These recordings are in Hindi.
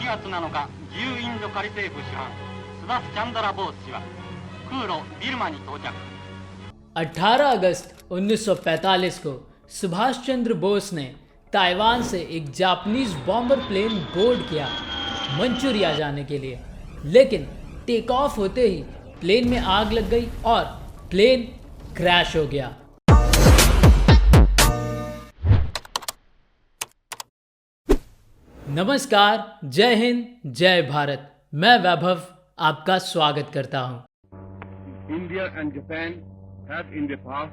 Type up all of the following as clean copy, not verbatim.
月7日、自由インド仮政府主犯スダス・チャンドラ・ボース氏は空路ビルマに到着。 18 अगस्त 1945 को सुभाष चंद्र बोस ने ताइवान से एक जापानीज बॉम्बर प्लेन बोर्ड किया मंचूरिया जाने के लिए, लेकिन टेक ऑफ होते ही प्लेन में आग लग गई और प्लेन क्रैश हो गया। नमस्कार, जय हिंद, जय भारत। मैं वैभव आपका स्वागत करता हूं। India and Japan have in the past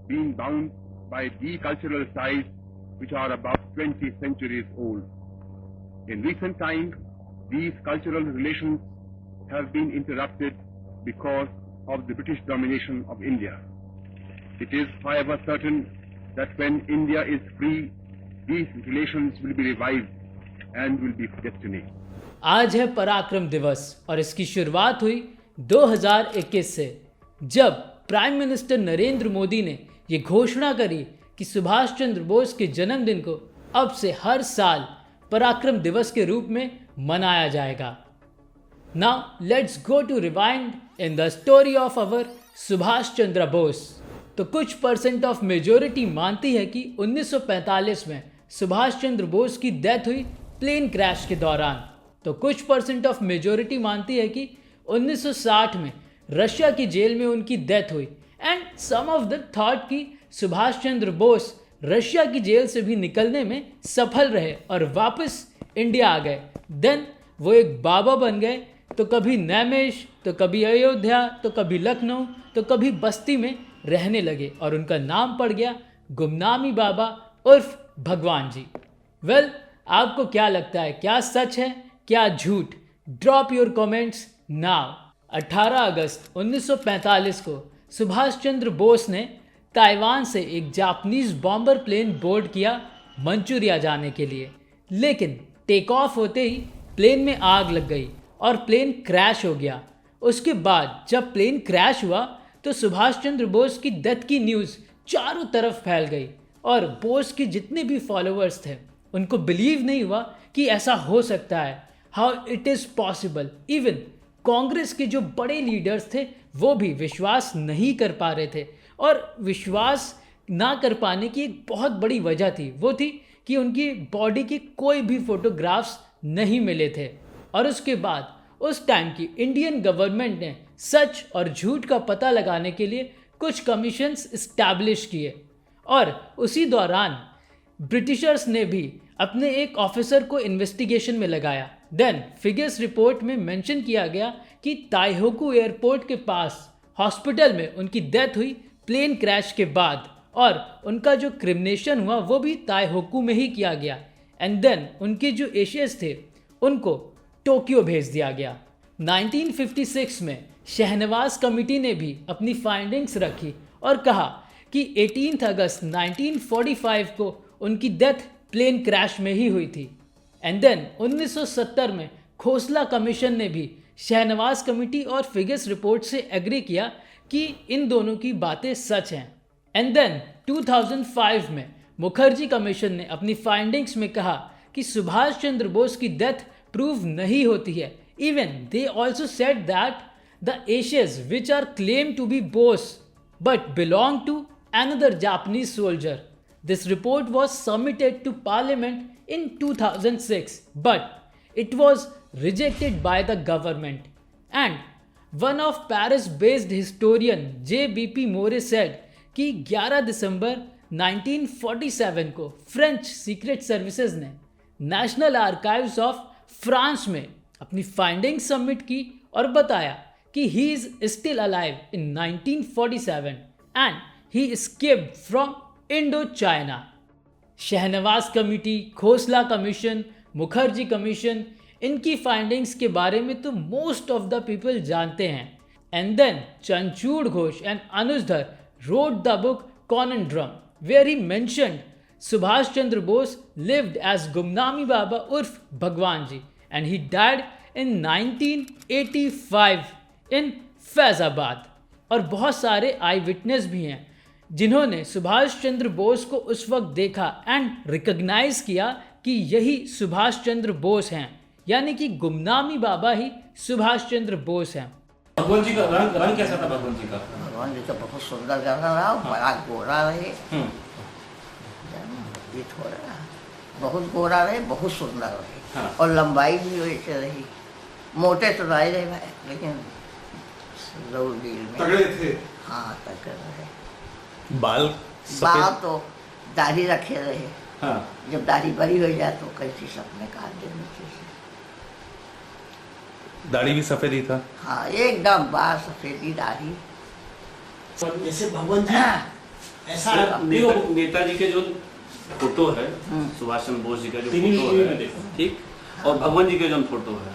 been bound by deep cultural ties which are about 20 centuries old. In recent times, these cultural relations have been interrupted because of the British domination of India. It is, however, certain that when India is free, these relations will be revived and will be destiny. आज है पराक्रम दिवस और इसकी शुरुआत हुई 2021 से, जब प्राइम मिनिस्टर नरेंद्र मोदी ने ये घोषणा करी कि सुभाष चंद्र बोस के जन्मदिन को अब से हर साल पराक्रम दिवस के रूप में मनाया जाएगा। Now let's go to rewind in the story of our Subhash Chandra Bose. तो कुछ परसेंट ऑफ मेजोरिटी मानती है कि 1945 में सुभाष चंद्र बोस की डेथ हुई प्लेन क्रैश के दौरान, तो कुछ परसेंट ऑफ मेजोरिटी मानती है कि 1960 में रशिया की जेल में उनकी डेथ हुई, and some of the thought कि सुभाष चंद्र बोस रशिया की जेल से भी निकलने में सफल रहे और वापस इंडिया आ गए। देन वो एक बाबा बन गए, तो कभी नैमेश, तो कभी अयोध्या, तो कभी लखनऊ, तो कभी बस्ती में रहने लगे और उनका नाम पड़ गया गुमनामी बाबा उर्फ भगवान जी। वेल, आपको क्या लगता है, क्या सच है, क्या झूठ? Drop your comments now. 18 अगस्त 1945 को सुभाष चंद्र बोस ने ताइवान से एक जापानीज बॉम्बर प्लेन बोर्ड किया मंचूरिया जाने के लिए, लेकिन टेक ऑफ होते ही प्लेन में आग लग गई और प्लेन क्रैश हो गया। उसके बाद जब प्लेन क्रैश हुआ तो सुभाष चंद्र बोस की डेथ की न्यूज़ चारों तरफ फैल गई और बोस के जितने भी फॉलोअर्स थे उनको बिलीव नहीं हुआ कि ऐसा हो सकता है, how it is possible. Even Congress के जो बड़े लीडर्स थे वो भी विश्वास नहीं कर पा रहे थे, और विश्वास ना कर पाने की एक बहुत बड़ी वजह थी, वो थी कि उनकी बॉडी के कोई भी फोटोग्राफ्स नहीं मिले थे। और उसके बाद उस टाइम की इंडियन गवर्नमेंट ने सच और झूठ का पता लगाने के लिए कुछ कमीशंस इस्टेब्लिश किए, और उसी दौरान ब्रिटिशर्स ने भी अपने एक ऑफिसर को इन्वेस्टिगेशन में लगाया। देन फिगर्स रिपोर्ट में मेंशन किया गया कि ताइहोकू एयरपोर्ट के पास हॉस्पिटल में उनकी डेथ हुई प्लेन क्रैश के बाद, और उनका जो क्रिमिनेशन हुआ वो भी ताइहोकू में ही किया गया। एंड देन उनके जो एशेस थे उनको टोक्यो भेज दिया गया। 1956 में शहनवाज कमेटी ने भी अपनी फाइंडिंग्स रखी और कहा कि 18 अगस्त 1945 को उनकी डेथ प्लेन क्रैश में ही हुई थी। एंड देन 1970 में खोसला कमीशन ने भी शहनवाज कमेटी और फिगर्स रिपोर्ट से एग्री किया कि इन दोनों की बातें सच हैं। एंड देन 2005 में मुखर्जी कमीशन ने अपनी फाइंडिंग्स में कहा कि सुभाष चंद्र बोस की डेथ प्रूव नहीं होती है। Even they also said that the ashes which are claim to be Bose but belong to another Japanese soldier. This report was submitted to Parliament in 2006, but it was rejected by the government. And one of Paris-based historian J.B.P. More said कि 11 दिसंबर 1947 को फ्रेंच सीक्रेट सर्विसेज ने नेशनल आर्काइव्स ऑफ फ्रांस में अपनी फाइंडिंग्स सबमिट की और बताया कि he is still alive in 1947 and he escaped from Indochina. Shahnawaz committee, Khosla commission, Mukherjee commission, इनकी फाइंडिंग्स के बारे में तो मोस्ट ऑफ द पीपल जानते हैं। एंड देन चंचूड़ घोष एंड अनुज धर wrote the book Conundrum, where he mentioned Subhash Chandra Bose lived as Gumnami Baba urf Bhagwan Ji, and he died in 1985 इन फैज़ाबाद। और बहुत सारे आई विटनेस भी हैं जिन्होंने सुभाष चंद्र बोस को उस वक्त देखा एंड रिकग्नाइज किया कि यही सुभाष चंद्र बोस हैं। यानी कि गुमनामी बाबा ही सुभाष चंद्र बोस हैं। भगवान जी का रंग कैसा था? भगवान जी का भगवान जी तो बहुत सुंदर गाना रहा, बड़ा गोरा रहे, ये थोड़ा बहुत गोरा रहे, बहुत सुंदर रहे। हाँ। और लंबाई भी वैसे रही, मोटे तो रहे भाई, लेकिन जरूर दिल में तगड़े थे। हाँ तगड़े रहे। बाल बाल तो दाढ़ी रखे रहे, हाँ। जब दाढ़ी बड़ी हो जाए तो कैसी सपने काट देनी चाहिए। दाढ़ी भी सफेद ही था। हाँ एकदम बाल सफेदी दाढ़ी। जैसे भगवान जी ऐसा नेताजी के जो फोटो है, सुभाष चंद्र बोस जी का जो फोटो है, ठीक, और भगवान जी के जो फोटो है,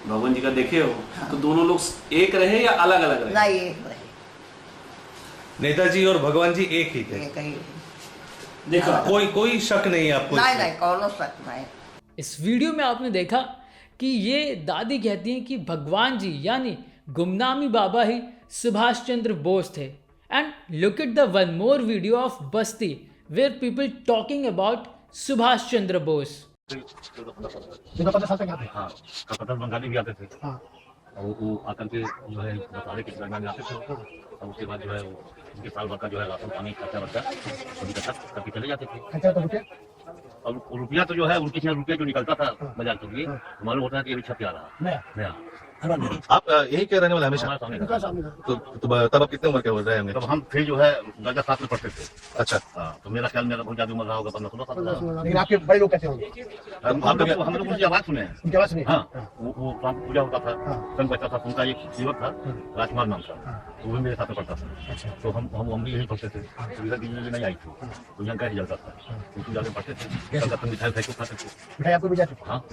भगवान जी का देखे हो तो दोनों लोग एक रहे या अलग अलग रहे? नहीं एक रहे, नेताजी और भगवान जी एक ही थे। एक ही। देखा कोई शक नहीं है आपको? नहीं नहीं कौनो शक नहीं। इस वीडियो में आपने देखा कि ये दादी कहती हैं कि भगवान जी यानी गुमनामी बाबा ही सुभाष चंद्र बोस थे। And look at the one more video of Basti where people talking about Subhash Chandra Bose. 15 साल तक यहाँ थे। हाँ, कलकत्ता बंगाली भी आते थे। हाँ। और वो आकर के जो है बताने के दरमियान में आते थे, और उसके बाद जो है वो उनके साल भर का जो है राशन पानी खर्चा वर्चा सभी इकट्ठा करके चले जाते थे। खर्चा तो रुपये और रुपया तो जो है उनके यहाँ रुपया जो निकलता था बाजार के लिए, मालूम होता है कि अभी छप के आ रहा नया नया। आप यही के रहने वाले हमेशा? हमारे सामने उनका था। सामने था। तो तब आप कितने उम्र के हो रहे होंगे? तब हम फिर जो है दर्जा 7 में पढ़ते थे। अच्छा। हाँ, तो मेरा ख्याल मेरा बहुत ज्यादा उम्र रहा होगा, 15-16 साल रहा। लेकिन आपके बड़े लोग कहते होंगे हम लोग उनकी आवाज सुने हैं। उनकी आवाज सुनिए। हाँ, वो शाम को पूजा होता था, हाँ। संग बचता था, उनका एक सेवक था, राजकुमार नाम था, तो वो भी मेरे साथ में पढ़ता था। अच्छा। तो हम भी यही पढ़ते थे, सुविधा दी नहीं आई थी, तो यहाँ का ही चलता था, उसको जाके पढ़ते थे, कलकत्ता मिठाई उठाई को खाते थे। मिठाई आपको भी जाती थी? हाँ,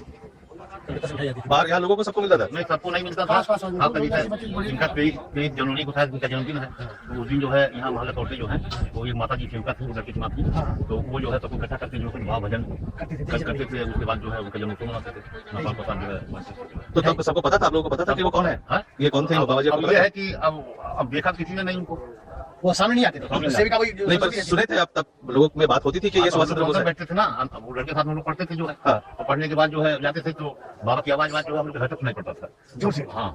कलकत्ता मिठाई जाती थी। बाहर यहाँ लोगों को सबको मिलता था? नहीं, सबको नहीं मिलता था। पास-पास वाले हाँ, लोगों कभी को है, बच्चे इनका 23 जनवरी को था, इनका जन्मदिन है, तो उस दिन जो है यहाँ वहाँ लखौटे जो है वो एक माता जी सेविका थी, लड़की की माँ थी, तो वो जो है सबको इकट्ठा करके जो भाव भजन करते थे। उसके बाद जो है उनका जन्मोत्सव मनाते थे, नेपाल प्रसाद जो है मानते थे। तो तब सबको पता था? आप लोगों को पता था कि वो कौन है? हाँ? ये कौन थे बाबा जी? अब ये है कि अब देखा किसी ने नहीं उनको। वो सामने नहीं आते थे, सेविका वही जो नहीं, पर सुने थे आप तब लोगों में बात होती थी कि ये सुभाष चंद्र बोस है? बैठते थे ना, वो लड़के साथ में लोग पढ़ते थे जो है, और पढ़ने के बाद जो है जाते थे तो बाबा की आवाज जो है हम लोग घर तक सुनाई पड़ता था। जोर से? हाँ,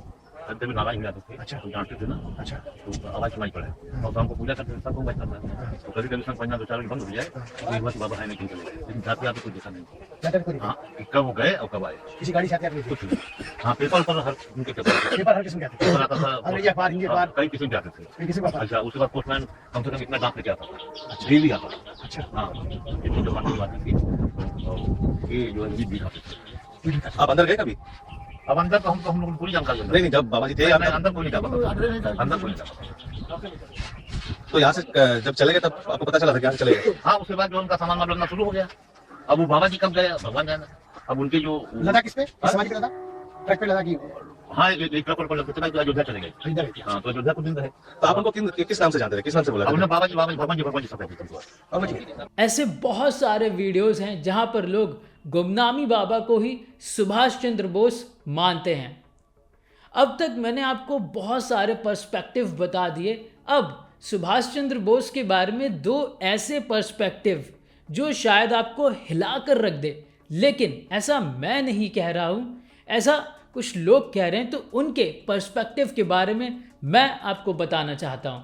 अंत में नाराज हो जाते थे। अच्छा। तो जानते थे ना, अच्छा। तो आवाज सुनाई पड़े, और शाम को पूजा करते थे, सबको बैठता था। तो कभी कभी संग पढ़ना 2-4 बंद हो जाए तो एक बार बाबा है नहीं चले गए, लेकिन जाते आते कोई देखा नहीं। जाते थे कोई नहीं? हाँ, कब वो गए और कब आए किसी गाड़ी से आते आते थे? कुछ नहीं। हाँ, पेपर पर हर उनके पेपर हर किस्म के आते थे? पेपर आता था, अंग्रेजी अखबार, हिंदी अखबार? कई किस्म के आते थे। कई किस्म का? अच्छा, उसके बाद पोस्टमैन कम से कम इतना डाक लेके आता था, डेली आता था। अच्छा। हाँ, ये जो बात थी, तो ये जो है भी खाते थे। आप अंदर गए कभी? अब अंदर तो हम लोग को पूरी जानकारी है। नहीं, जब बाबा जी थे नहीं, आप अंदर कोई नहीं जा पाता, अंदर कोई नहीं जा पाता। तो यहाँ से जब चले गए तब आपको पता चला था कि यहाँ से चले गए? हाँ, उसके बाद जो उनका सामान वामान लगना शुरू हो गया। अब वो बाबा जी कब गए भगवान जाने। अब उनके जो लदा किस पे? किस समाज पे लदा? ट्रक पे लदा की? हाँ, एक ट्रक पर लगते थे ना, तो अयोध्या चले गए। खरीदारी थी। हाँ, तो अयोध्या कुछ दिन रहे। तो आप उनको किस नाम से जानते थे? किस नाम से बोला अब करते उन्हें बाबा जी भगवान जी सब कहते थे। बाबा जी? ऐसे बहुत सारे वीडियोस हैं जहां पर लोग गुमनामी बाबा को ही सुभाष चंद्र बोस मानते हैं। अब तक मैंने आपको बहुत सारे पर्सपेक्टिव बता दिए। अब सुभाष चंद्र बोस के बारे में 2 ऐसे पर्सपेक्टिव जो शायद आपको हिला कर रख दे, लेकिन ऐसा मैं नहीं कह रहा हूँ, ऐसा कुछ लोग कह रहे हैं, तो उनके पर्सपेक्टिव के बारे में मैं आपको बताना चाहता हूँ।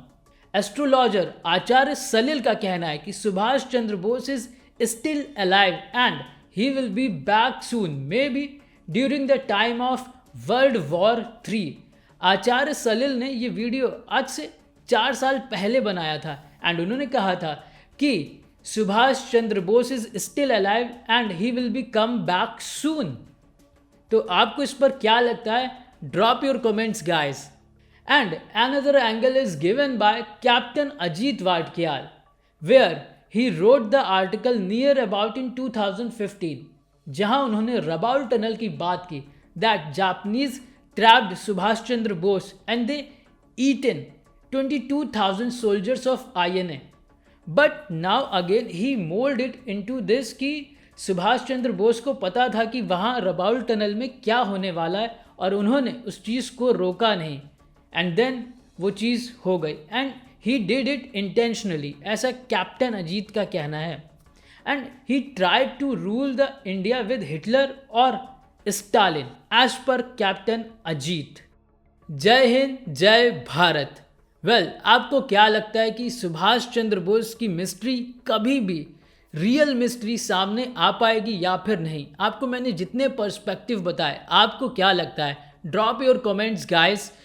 एस्ट्रोलॉजर आचार्य सलिल का कहना है कि Subhash Chandra Bose is still alive and he will be back soon, maybe during the time of world war 3। Acharya Salil ने ये वीडियो आज से 4 साल पहले बनाया था एंड उन्होंने कहा था कि Subhash Chandra Bose is still alive and he will be come back soon. तो आपको इस पर क्या लगता है? Drop your comments guys. And another angle is given by captain Ajit Wadkiyal where he wrote the article near about in 2015, जहां उन्होंने रबाउल टनल की बात की, that Japanese trapped Subhash Chandra Bose and they eaten 22,000 soldiers of INA. But now again he molded it into this कि सुभाष चंद्र बोस को पता था कि वहाँ रबाउल टनल में क्या होने वाला है और उन्होंने उस चीज़ को रोका नहीं, एंड देन वो चीज़ हो गई and he did it intentionally, ऐसा कैप्टन अजीत का कहना है। And he tried to rule the India with Hitler और Stalin as per captain Ajit. जय हिंद, जय भारत। आपको क्या लगता है कि सुभाष चंद्र बोस की मिस्ट्री कभी भी रियल मिस्ट्री सामने आ पाएगी या फिर नहीं? आपको मैंने जितने पर्सपेक्टिव बताए, आपको क्या लगता है? Drop your comments guys.